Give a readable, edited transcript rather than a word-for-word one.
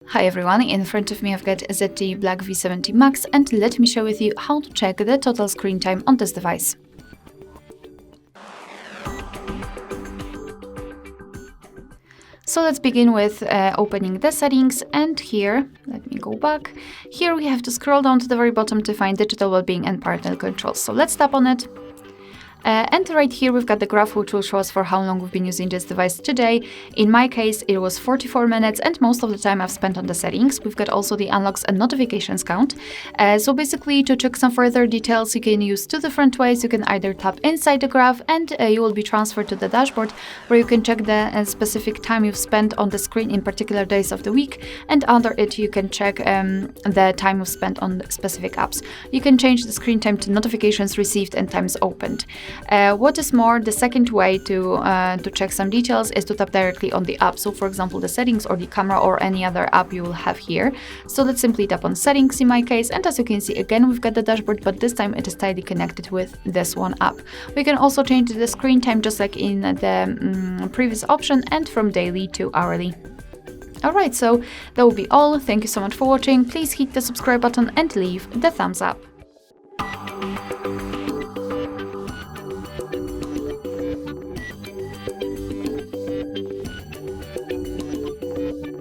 Hi everyone, in front of me I've got ZTE Blade V70 Max, and let me share with you how to check the total screen time on this device. So let's begin with opening the settings, and here, let me go back, here we have to scroll down to the very bottom to find digital well-being and parental controls. So let's tap on it. And right here we've got the graph which will show us for how long we've been using this device today. In my case it was 44 minutes, and most of the time I've spent on the settings. We've got also the unlocks and notifications count. So basically, to check some further details, you can use two different ways. You can either tap inside the graph and you will be transferred to the dashboard, where you can check the specific time you've spent on the screen in particular days of the week, and under it you can check the time you've spent on specific apps. You can change the screen time to notifications received and times opened. What is more, the second way to check some details is to tap directly on the app. So for example, the settings or the camera or any other app you will have here. So let's simply tap on settings in my case, and as you can see, again we've got the dashboard, but this time it is tightly connected with this one app. We can also change the screen time just like in the previous option, and from daily to hourly. Alright, so that will be all. Thank you so much for watching. Please hit the subscribe button and leave the thumbs up.